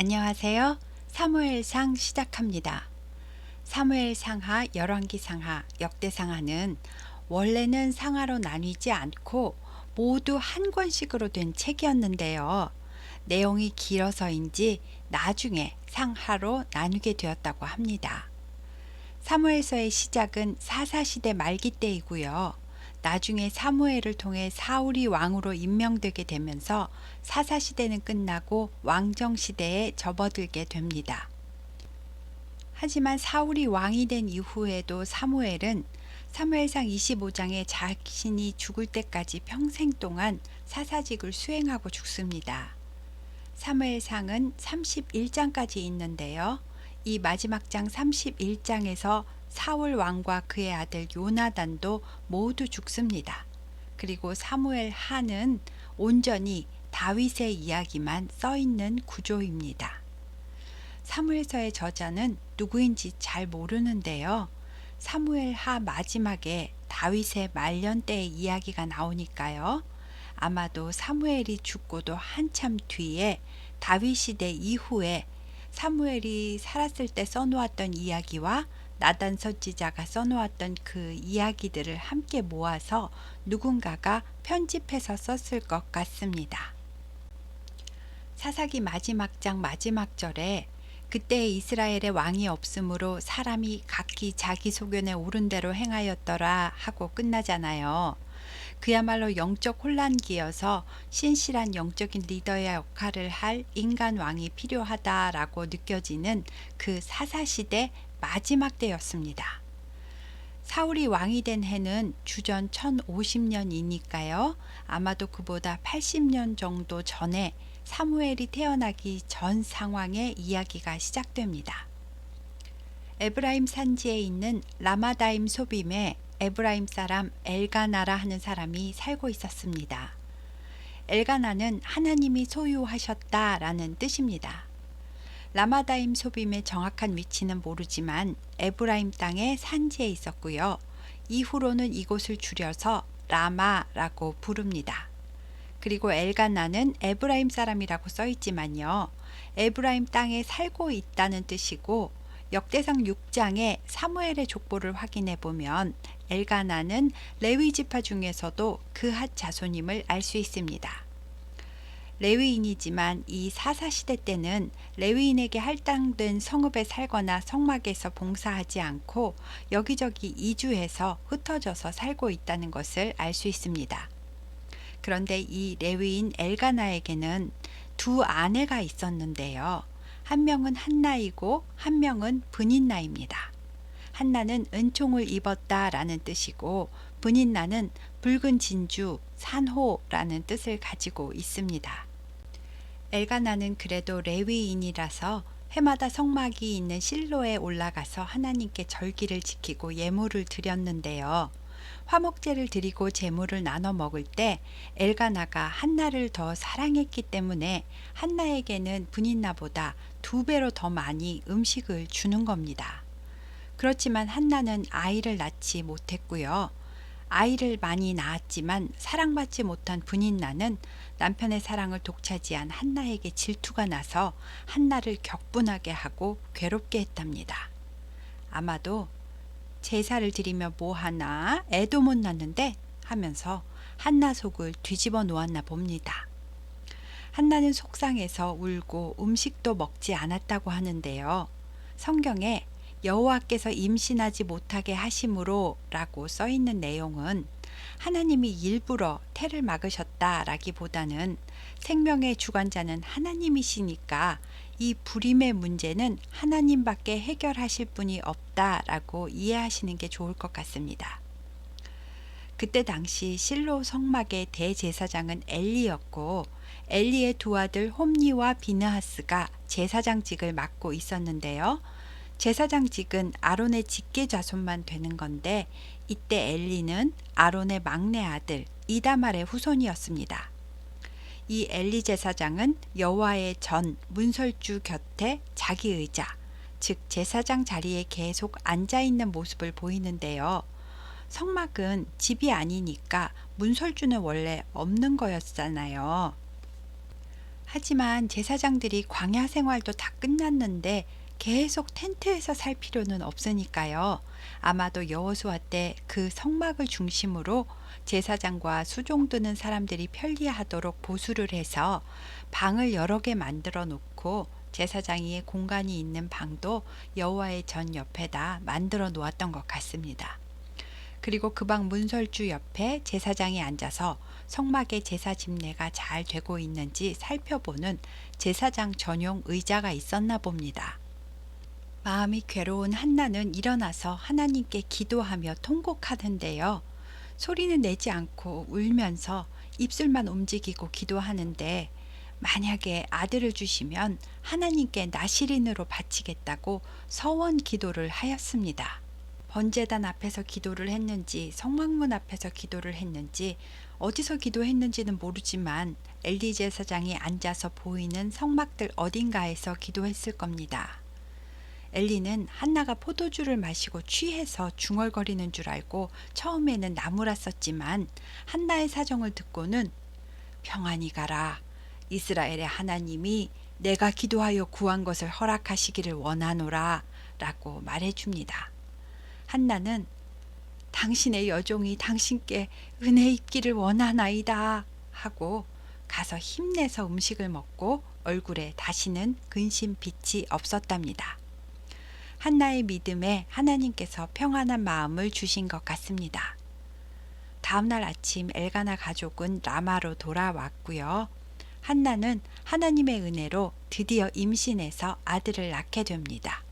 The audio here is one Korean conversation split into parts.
안녕하세요. 사무엘상 시작합니다. 사무엘상하, 열왕기상하, 역대상하는 원래는 상하로 나뉘지 않고 모두 한 권씩으로 된 책이었는데요. 내용이 길어서인지 나중에 상하로 나누게 되었다고 합니다. 사무엘서의 시작은 사사시대 말기 때이고요. 나중에 사무엘을 통해 사울이 왕으로 임명되게 되면서 사사시대는 끝나고 왕정시대에 접어들게 됩니다. 하지만 사울이 왕이 된 이후에도 사무엘은 사무엘상 25장에 자신이 죽을 때까지 평생 동안 사사직을 수행하고 죽습니다. 사무엘상은 31장까지 있는데요. 이 마지막 장 31장에서 사울 왕과 그의 아들 요나단도 모두 죽습니다. 그리고 사무엘 하는 온전히 다윗의 이야기만 써있는 구조입니다. 사무엘서의 저자는 누구인지 잘 모르는데요. 사무엘 하 마지막에 다윗의 말년 때의 이야기가 나오니까요. 아마도 사무엘이 죽고도 한참 뒤에 다윗 시대 이후에 사무엘이 살았을 때 써놓았던 이야기와 나단 선지자가 써놓았던 그 이야기들을 함께 모아서 누군가가 편집해서 썼을 것 같습니다. 사사기 마지막 장 마지막 절에 그때 이스라엘의 왕이 없으므로 사람이 각기 자기 소견에 옳은 대로 행하였더라 하고 끝나잖아요. 그야말로 영적 혼란기여서 신실한 영적인 리더의 역할을 할 인간 왕이 필요하다라고 느껴지는 그 사사시대 마지막 때였습니다. 사울이 왕이 된 해는 주전 1050년이니까요. 아마도 그보다 80년 정도 전에 사무엘이 태어나기 전 상황의 이야기가 시작됩니다. 에브라임 산지에 있는 라마다임 소빔에 에브라임 사람 엘가나라 하는 사람이 살고 있었습니다. 엘가나는 하나님이 소유하셨다라는 뜻입니다. 라마다임 소빔의 정확한 위치는 모르지만 에브라임 땅의 산지에 있었고요. 이후로는 이곳을 줄여서 라마라고 부릅니다. 그리고 엘가나는 에브라임 사람이라고 써있지만요. 에브라임 땅에 살고 있다는 뜻이고 역대상 6장에 사무엘의 족보를 확인해 보면 엘가나는 레위 지파 중에서도 그핫 자손임을 알 수 있습니다. 레위인이지만 이 사사시대 때는 레위인에게 할당된 성읍에 살거나 성막에서 봉사하지 않고 여기저기 이주해서 흩어져서 살고 있다는 것을 알 수 있습니다. 그런데 이 레위인 엘가나에게는 두 아내가 있었는데요. 한 명은 한나이고 한 명은 브닌나입니다. 한나는 은총을 입었다라는 뜻이고 브닌나는 붉은 진주, 산호라는 뜻을 가지고 있습니다. 엘가나는 그래도 레위인이라서 해마다 성막이 있는 실로에 올라가서 하나님께 절기를 지키고 예물을 드렸는데요. 화목제를 드리고 제물을 나눠 먹을 때 엘가나가 한나를 더 사랑했기 때문에 한나에게는 브닌나보다 2배로 더 많이 음식을 주는 겁니다. 그렇지만 한나는 아이를 낳지 못했고요. 아이를 많이 낳았지만 사랑받지 못한 브닌나는 남편의 사랑을 독차지한 한나에게 질투가 나서 한나를 격분하게 하고 괴롭게 했답니다. 아마도 제사를 드리며 뭐하나 애도 못 낳는데 하면서 한나 속을 뒤집어 놓았나 봅니다. 한나는 속상해서 울고 음식도 먹지 않았다고 하는데요. 성경에 여호와께서 임신하지 못하게 하심으로 라고 써있는 내용은 하나님이 일부러 태를 막으셨다라기보다는 생명의 주관자는 하나님이시니까 이 불임의 문제는 하나님밖에 해결하실 분이 없다라고 이해하시는 게 좋을 것 같습니다. 그때 당시 실로 성막의 대제사장은 엘리였고 엘리의 두 아들 홈니와 비느하스가 제사장직을 맡고 있었는데요. 제사장직은 아론의 직계 자손만 되는 건데 이때 엘리는 아론의 막내 아들 이다말의 후손이었습니다. 이 엘리 제사장은 여호와의 전 문설주 곁에 자기 의자, 즉 제사장 자리에 계속 앉아있는 모습을 보이는데요. 성막은 집이 아니니까 문설주는 원래 없는 거였잖아요. 하지만 제사장들이 광야 생활도 다 끝났는데 계속 텐트에서 살 필요는 없으니까요. 아마도 여호수아 때 그 성막을 중심으로 제사장과 수종 드는 사람들이 편리하도록 보수를 해서 방을 여러 개 만들어 놓고 제사장이 공간이 있는 방도 여호와의 전 옆에다 만들어 놓았던 것 같습니다. 그리고 그 방 문설주 옆에 제사장이 앉아서 성막의 제사 집례가 잘 되고 있는지 살펴보는 제사장 전용 의자가 있었나 봅니다. 마음이 괴로운 한나는 일어나서 하나님께 기도하며 통곡하는데요. 소리는 내지 않고 울면서 입술만 움직이고 기도하는데 만약에 아들을 주시면 하나님께 나시린으로 바치겠다고 서원 기도를 하였습니다. 번제단 앞에서 기도를 했는지 성막문 앞에서 기도를 했는지 어디서 기도했는지는 모르지만 엘리 제사장이 앉아서 보이는 성막들 어딘가에서 기도했을 겁니다. 엘리는 한나가 포도주를 마시고 취해서 중얼거리는 줄 알고 처음에는 나무랐었지만 한나의 사정을 듣고는 평안히 가라. 이스라엘의 하나님이 내가 기도하여 구한 것을 허락하시기를 원하노라 라고 말해줍니다. 한나는 당신의 여종이 당신께 은혜 입기를 원하나이다 하고 가서 힘내서 음식을 먹고 얼굴에 다시는 근심 빛이 없었답니다. 한나의 믿음에 하나님께서 평안한 마음을 주신 것 같습니다. 다음날 아침 엘가나 가족은 라마로 돌아왔고요. 한나는 하나님의 은혜로 드디어 임신해서 아들을 낳게 됩니다.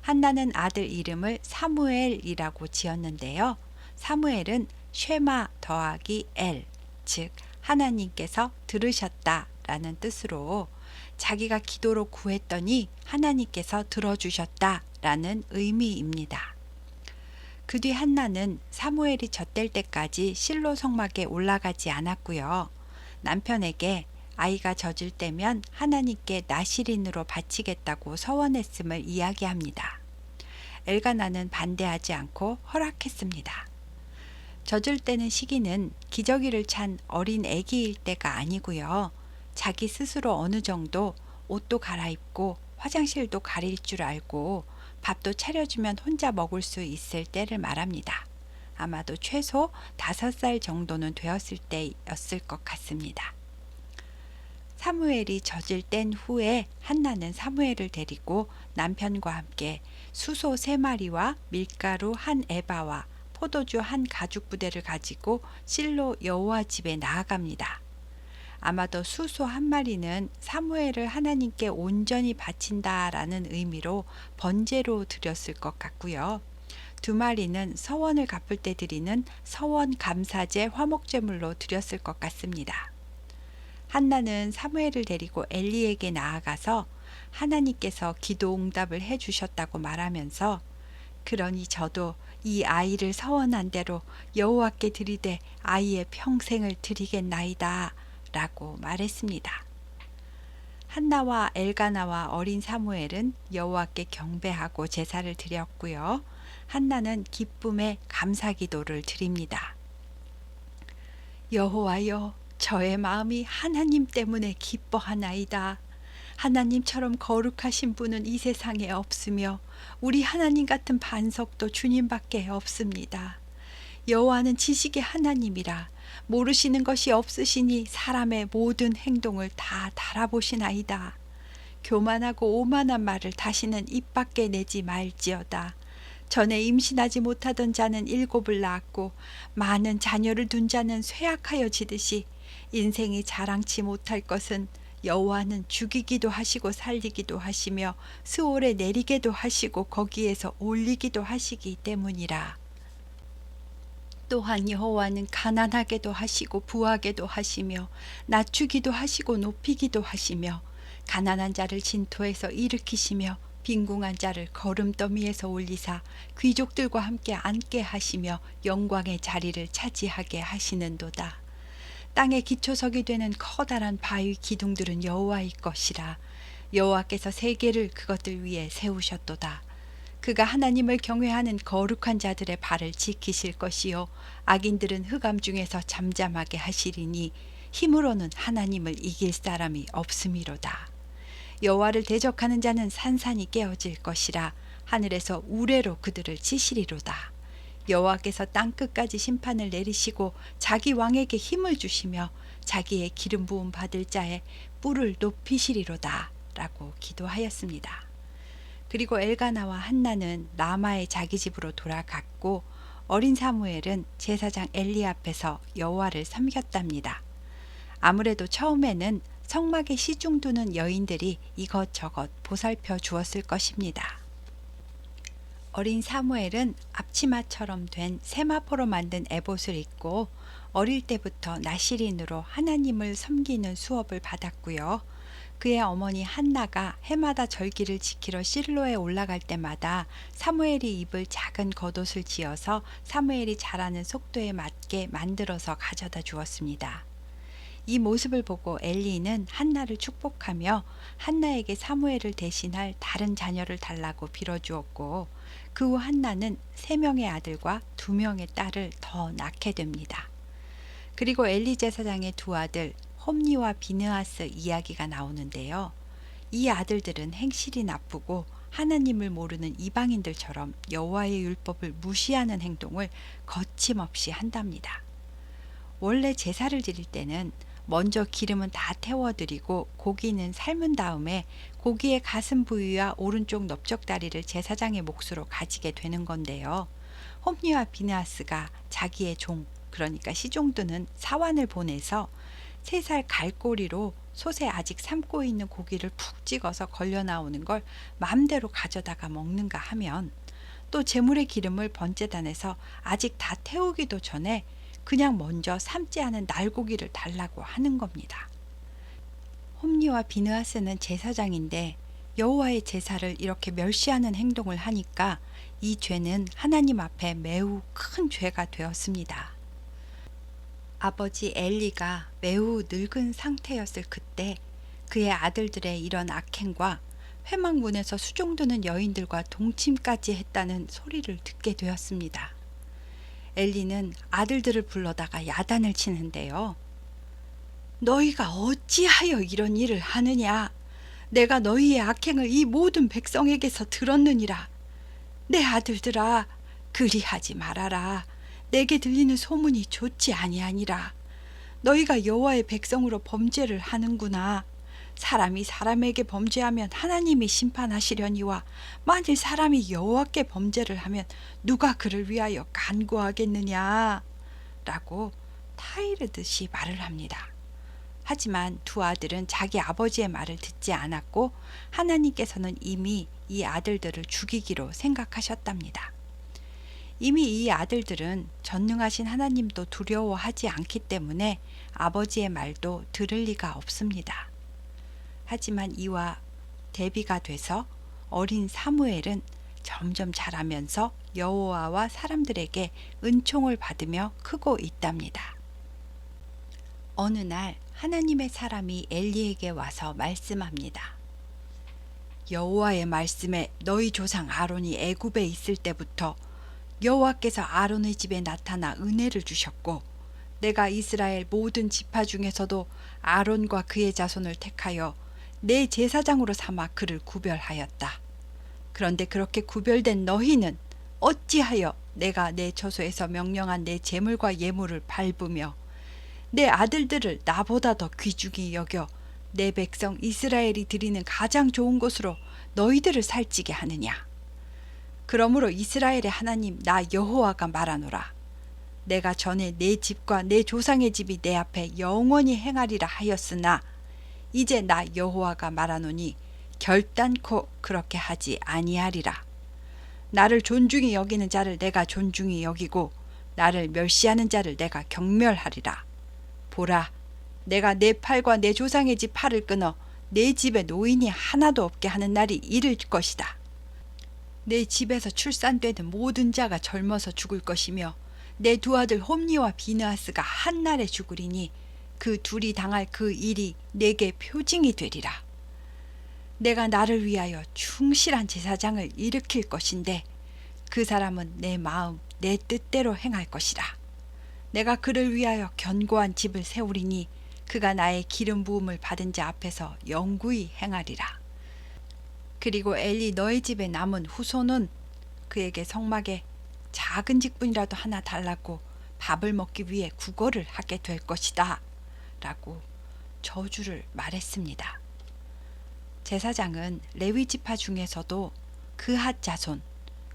한나는 아들 이름을 사무엘이라고 지었는데요. 사무엘은 쉐마 더하기 엘, 즉 하나님께서 들으셨다 라는 뜻으로 자기가 기도로 구했더니 하나님께서 들어주셨다 라는 의미입니다. 그 뒤 한나는 사무엘이 젖될 때까지 실로 성막에 올라가지 않았고요. 남편에게 아이가 젖을 때면 하나님께 나시린으로 바치겠다고 서원했음을 이야기합니다. 엘가나는 반대하지 않고 허락했습니다. 젖을 때는 시기는 기저귀를 찬 어린 아기일 때가 아니고요. 자기 스스로 어느 정도 옷도 갈아입고 화장실도 가릴 줄 알고 밥도 차려주면 혼자 먹을 수 있을 때를 말합니다. 아마도 최소 5살 정도는 되었을 때였을 것 같습니다. 사무엘이 젖을 뗀 후에 한나는 사무엘을 데리고 남편과 함께 수소 3마리와 밀가루 1에바와 포도주 1가죽부대를 가지고 실로 여호와 집에 나아갑니다. 아마도 수소 1마리는 사무엘을 하나님께 온전히 바친다라는 의미로 번제로 드렸을 것 같고요. 2마리는 서원을 갚을 때 드리는 서원 감사제 화목제물로 드렸을 것 같습니다. 한나는 사무엘을 데리고 엘리에게 나아가서 하나님께서 기도 응답을 해주셨다고 말하면서 그러니 저도 이 아이를 서원한 대로 여호와께 드리되 아이의 평생을 드리겠나이다 라고 말했습니다. 한나와 엘가나와 어린 사무엘은 여호와께 경배하고 제사를 드렸고요. 한나는 기쁨의 감사 기도를 드립니다. 여호와여, 저의 마음이 하나님 때문에 기뻐하나이다. 하나님처럼 거룩하신 분은 이 세상에 없으며 우리 하나님 같은 반석도 주님밖에 없습니다. 여호와는 지식의 하나님이라 모르시는 것이 없으시니 사람의 모든 행동을 다 달아보시나이다. 교만하고 오만한 말을 다시는 입 밖에 내지 말지어다. 전에 임신하지 못하던 자는 7을 낳았고 많은 자녀를 둔 자는 쇠약하여지듯이 인생이 자랑치 못할 것은 여호와는 죽이기도 하시고 살리기도 하시며 스올에 내리게도 하시고 거기에서 올리기도 하시기 때문이라. 또한 여호와는 가난하게도 하시고 부하게도 하시며 낮추기도 하시고 높이기도 하시며 가난한 자를 진토에서 일으키시며 빈궁한 자를 거름더미에서 올리사 귀족들과 함께 앉게 하시며 영광의 자리를 차지하게 하시는도다. 땅의 기초석이 되는 커다란 바위 기둥들은 여호와의 것이라. 여호와께서 세계를 그것들 위에 세우셨도다. 그가 하나님을 경외하는 거룩한 자들의 발을 지키실 것이요 악인들은 흑암 중에서 잠잠하게 하시리니 힘으로는 하나님을 이길 사람이 없음이로다. 여호와를 대적하는 자는 산산이 깨어질 것이라. 하늘에서 우레로 그들을 치시리로다. 여호와께서 땅끝까지 심판을 내리시고 자기 왕에게 힘을 주시며 자기의 기름 부음 받을 자의 뿔을 높이시리로다 라고 기도하였습니다. 그리고 엘가나와 한나는 라마의 자기 집으로 돌아갔고 어린 사무엘은 제사장 엘리 앞에서 여호와를 섬겼답니다. 아무래도 처음에는 성막에 시중 두는 여인들이 이것저것 보살펴 주었을 것입니다. 어린 사무엘은 앞치마처럼 된 세마포로 만든 에봇을 입고 어릴 때부터 나시린으로 하나님을 섬기는 수업을 받았고요. 그의 어머니 한나가 해마다 절기를 지키러 실로에 올라갈 때마다 사무엘이 입을 작은 겉옷을 지어서 사무엘이 자라는 속도에 맞게 만들어서 가져다 주었습니다. 이 모습을 보고 엘리는 한나를 축복하며 한나에게 사무엘을 대신할 다른 자녀를 달라고 빌어주었고 그 후 한나는 3명의 아들과 2명의 딸을 더 낳게 됩니다. 그리고 엘리 제사장의 2 아들 홈니와 비느하스 이야기가 나오는데요. 이 아들들은 행실이 나쁘고 하나님을 모르는 이방인들처럼 여호와의 율법을 무시하는 행동을 거침없이 한답니다. 원래 제사를 드릴 때는 먼저 기름은 다 태워드리고 고기는 삶은 다음에 고기의 가슴 부위와 오른쪽 넓적다리를 제사장의 몫으로 가지게 되는 건데요. 홈니와 비느하스가 자기의 종, 그러니까 시종드는 사환을 보내서 3살 갈고리로 솥에 아직 삶고 있는 고기를 푹 찍어서 걸려 나오는 걸 마음대로 가져다가 먹는가 하면 또 제물의 기름을 번제단에서 아직 다 태우기도 전에 그냥 먼저 삶지 않은 날고기를 달라고 하는 겁니다. 홈니와 비느하스는 제사장인데 여호와의 제사를 이렇게 멸시하는 행동을 하니까 이 죄는 하나님 앞에 매우 큰 죄가 되었습니다. 아버지 엘리가 매우 늙은 상태였을 그때 그의 아들들의 이런 악행과 회막문에서 수종드는 여인들과 동침까지 했다는 소리를 듣게 되었습니다. 엘리는 아들들을 불러다가 야단을 치는데요. 너희가 어찌하여 이런 일을 하느냐? 내가 너희의 악행을 이 모든 백성에게서 들었느니라. 내 아들들아, 그리하지 말아라. 내게 들리는 소문이 좋지 아니하니라. 너희가 여호와의 백성으로 범죄를 하는구나. 사람이 사람에게 범죄하면 하나님이 심판하시려니와 만일 사람이 여호와께 범죄를 하면 누가 그를 위하여 간구하겠느냐 라고 타이르듯이 말을 합니다. 하지만 2 아들은 자기 아버지의 말을 듣지 않았고 하나님께서는 이미 이 아들들을 죽이기로 생각하셨답니다. 이미 이 아들들은 전능하신 하나님도 두려워하지 않기 때문에 아버지의 말도 들을 리가 없습니다. 하지만 이와 대비가 돼서 어린 사무엘은 점점 자라면서 여호와와 사람들에게 은총을 받으며 크고 있답니다. 어느 날 하나님의 사람이 엘리에게 와서 말씀합니다. 여호와의 말씀에 너희 조상 아론이 애굽에 있을 때부터 여호와께서 아론의 집에 나타나 은혜를 주셨고 내가 이스라엘 모든 지파 중에서도 아론과 그의 자손을 택하여 내 제사장으로 삼아 그를 구별하였다. 그런데 그렇게 구별된 너희는 어찌하여 내가 내 처소에서 명령한 내 제물과 예물을 밟으며 내 아들들을 나보다 더 귀중히 여겨 내 백성 이스라엘이 드리는 가장 좋은 곳으로 너희들을 살찌게 하느냐? 그러므로 이스라엘의 하나님 나 여호와가 말하노라. 내가 전에 내 집과 내 조상의 집이 내 앞에 영원히 행하리라 하였으나 이제 나 여호와가 말하노니 결단코 그렇게 하지 아니하리라. 나를 존중히 여기는 자를 내가 존중히 여기고 나를 멸시하는 자를 내가 경멸하리라. 보라, 내가 내 팔과 내 조상의 집 팔을 끊어 내 집에 노인이 하나도 없게 하는 날이 이를 것이다. 내 집에서 출산되는 모든 자가 젊어서 죽을 것이며 내 2 아들 홈니와 비느하스가 한날에 죽으리니 그 둘이 당할 그 일이 내게 표징이 되리라. 내가 나를 위하여 충실한 제사장을 일으킬 것인데 그 사람은 내 마음 내 뜻대로 행할 것이라. 내가 그를 위하여 견고한 집을 세우리니 그가 나의 기름 부음을 받은 자 앞에서 영구히 행하리라. 그리고 엘리 너의 집에 남은 후손은 그에게 성막에 작은 직분이라도 하나 달라고 밥을 먹기 위해 구걸을 하게 될 것이다 라고 저주를 말했습니다. 제사장은 레위 지파 중에서도 그핫 자손,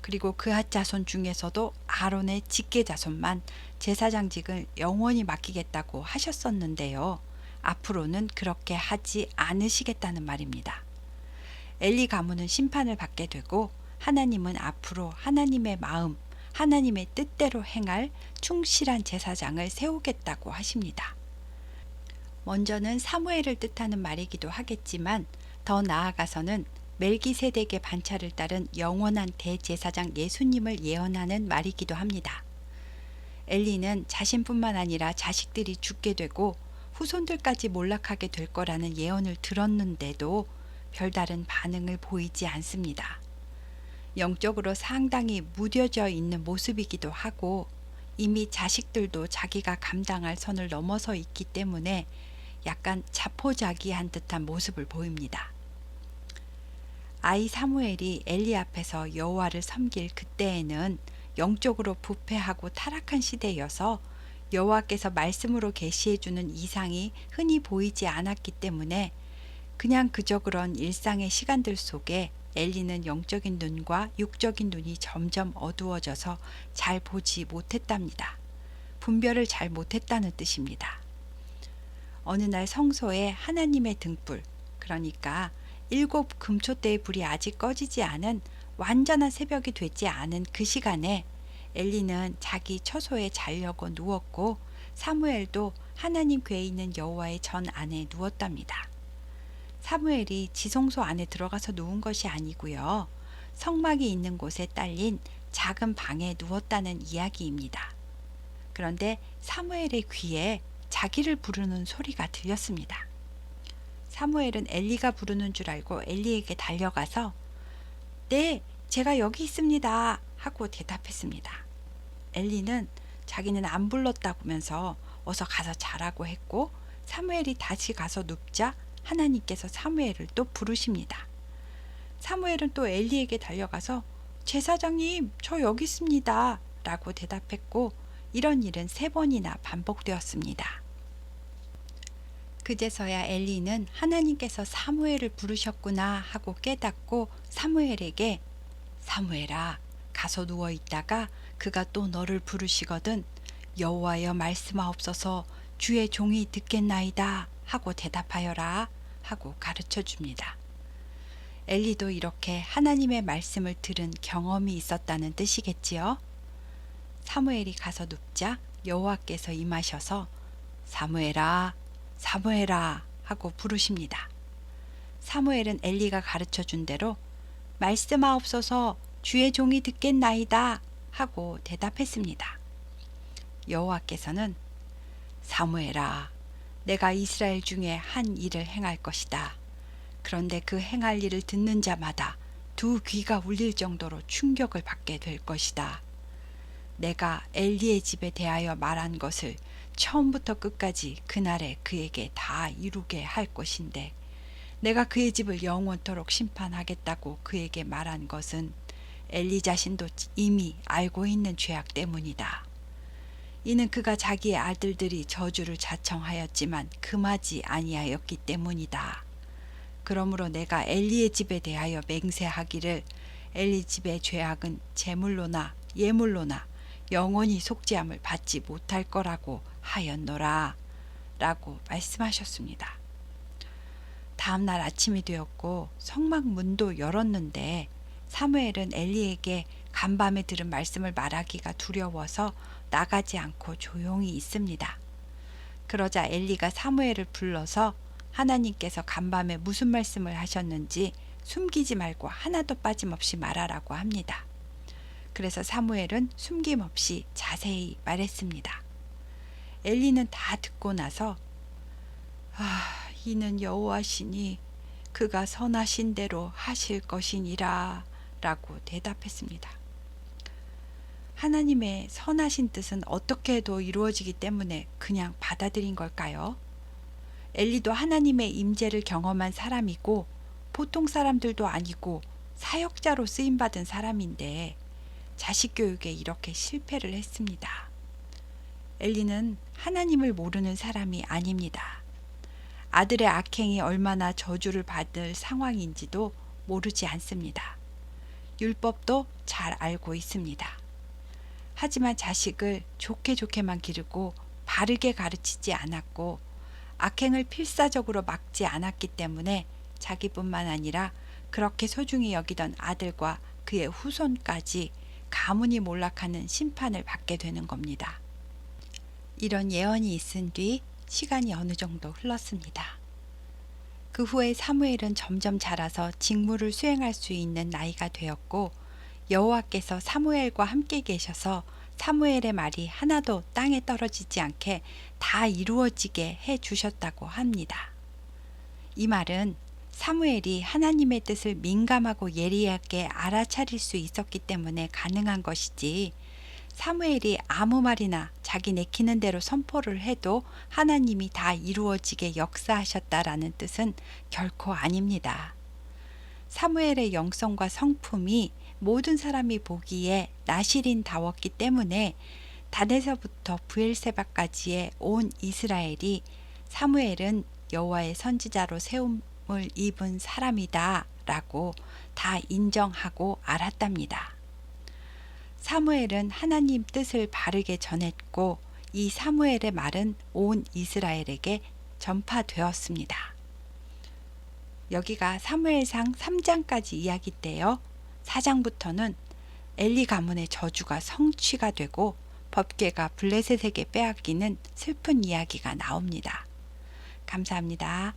그리고 그핫 자손 중에서도 아론의 직계 자손만 제사장직을 영원히 맡기겠다고 하셨었는데요. 앞으로는 그렇게 하지 않으시겠다는 말입니다. 엘리 가문은 심판을 받게 되고 하나님은 앞으로 하나님의 마음, 하나님의 뜻대로 행할 충실한 제사장을 세우겠다고 하십니다. 먼저는 사무엘을 뜻하는 말이기도 하겠지만 더 나아가서는 멜기세덱의 반차를 따른 영원한 대제사장 예수님을 예언하는 말이기도 합니다. 엘리는 자신뿐만 아니라 자식들이 죽게 되고 후손들까지 몰락하게 될 거라는 예언을 들었는데도 별다른 반응을 보이지 않습니다. 영적으로 상당히 무뎌져 있는 모습이기도 하고 이미 자식들도 자기가 감당할 선을 넘어서 있기 때문에 약간 자포자기한 듯한 모습을 보입니다. 아이 사무엘이 엘리 앞에서 여호와를 섬길 그때에는 영적으로 부패하고 타락한 시대여서 여호와께서 말씀으로 계시해 주는 이상이 흔히 보이지 않았기 때문에 그냥 그저 그런 일상의 시간들 속에 엘리는 영적인 눈과 육적인 눈이 점점 어두워져서 잘 보지 못했답니다. 분별을 잘 못했다는 뜻입니다. 어느 날 성소에 하나님의 등불, 그러니까 7 금초대의 불이 아직 꺼지지 않은 완전한 새벽이 되지 않은 그 시간에 엘리는 자기 처소에 자려고 누웠고 사무엘도 하나님 궤에 있는 여호와의 전 안에 누웠답니다. 사무엘이 지성소 안에 들어가서 누운 것이 아니고요. 성막이 있는 곳에 딸린 작은 방에 누웠다는 이야기입니다. 그런데 사무엘의 귀에 자기를 부르는 소리가 들렸습니다. 사무엘은 엘리가 부르는 줄 알고 엘리에게 달려가서 네, 제가 여기 있습니다 하고 대답했습니다. 엘리는 자기는 안 불렀다면서 어서 가서 자라고 했고 사무엘이 다시 가서 눕자 하나님께서 사무엘을 또 부르십니다. 사무엘은 또 엘리에게 달려가서 제사장님, 저 여기 있습니다 라고 대답했고 이런 일은 3번이나 반복되었습니다. 그제서야 엘리는 하나님께서 사무엘을 부르셨구나 하고 깨닫고 사무엘에게 사무엘아, 가서 누워 있다가 그가 또 너를 부르시거든 여호와여 말씀하옵소서 주의 종이 듣겠나이다 하고 대답하여라 하고 가르쳐 줍니다. 엘리도 이렇게 하나님의 말씀을 들은 경험이 있었다는 뜻이겠지요. 사무엘이 가서 눕자 여호와께서 임하셔서 사무엘아, 사무엘아 하고 부르십니다. 사무엘은 엘리가 가르쳐 준 대로 말씀하옵소서 주의 종이 듣겠나이다 하고 대답했습니다. 여호와께서는 사무엘아, 내가 이스라엘 중에 한 일을 행할 것이다. 그런데 그 행할 일을 듣는 자마다 2 귀가 울릴 정도로 충격을 받게 될 것이다. 내가 엘리의 집에 대하여 말한 것을 처음부터 끝까지 그날에 그에게 다 이루게 할 것인데 내가 그의 집을 영원토록 심판하겠다고 그에게 말한 것은 엘리 자신도 이미 알고 있는 죄악 때문이다. 이는 그가 자기의 아들들이 저주를 자청하였지만 금하지 아니하였기 때문이다. 그러므로 내가 엘리의 집에 대하여 맹세하기를 엘리 집의 죄악은 제물로나 예물로나 영원히 속죄함을 받지 못할 거라고 하였노라 라고 말씀하셨습니다. 다음 날 아침이 되었고 성막 문도 열었는데 사무엘은 엘리에게 간밤에 들은 말씀을 말하기가 두려워서 나가지 않고 조용히 있습니다. 그러자 엘리가 사무엘을 불러서 하나님께서 간밤에 무슨 말씀을 하셨는지 숨기지 말고 하나도 빠짐없이 말하라고 합니다. 그래서 사무엘은 숨김없이 자세히 말했습니다. 엘리는 다 듣고 나서 이는 여호와시니 그가 선하신 대로 하실 것이니라 라고 대답했습니다. 하나님의 선하신 뜻은 어떻게 해도 이루어지기 때문에 그냥 받아들인 걸까요? 엘리도 하나님의 임재를 경험한 사람이고 보통 사람들도 아니고 사역자로 쓰임받은 사람인데 자식 교육에 이렇게 실패를 했습니다. 엘리는 하나님을 모르는 사람이 아닙니다. 아들의 악행이 얼마나 저주를 받을 상황인지도 모르지 않습니다. 율법도 잘 알고 있습니다. 하지만 자식을 좋게만 기르고 바르게 가르치지 않았고 악행을 필사적으로 막지 않았기 때문에 자기뿐만 아니라 그렇게 소중히 여기던 아들과 그의 후손까지 가문이 몰락하는 심판을 받게 되는 겁니다. 이런 예언이 있은 뒤 시간이 어느 정도 흘렀습니다. 그 후에 사무엘은 점점 자라서 직무를 수행할 수 있는 나이가 되었고 여호와께서 사무엘과 함께 계셔서 사무엘의 말이 하나도 땅에 떨어지지 않게 다 이루어지게 해 주셨다고 합니다. 이 말은 사무엘이 하나님의 뜻을 민감하고 예리하게 알아차릴 수 있었기 때문에 가능한 것이지, 사무엘이 아무 말이나 자기 내키는 대로 선포를 해도 하나님이 다 이루어지게 역사하셨다라는 뜻은 결코 아닙니다. 사무엘의 영성과 성품이 모든 사람이 보기에 나실인다웠기 때문에 단에서부터 브엘세바까지의 온 이스라엘이 사무엘은 여호와의 선지자로 세움을 입은 사람이다 라고 다 인정하고 알았답니다. 사무엘은 하나님 뜻을 바르게 전했고 이 사무엘의 말은 온 이스라엘에게 전파되었습니다. 여기가 사무엘상 3장까지 이야기인데요. 4장부터는 엘리 가문의 저주가 성취가 되고 법궤가 블레셋에게 빼앗기는 슬픈 이야기가 나옵니다. 감사합니다.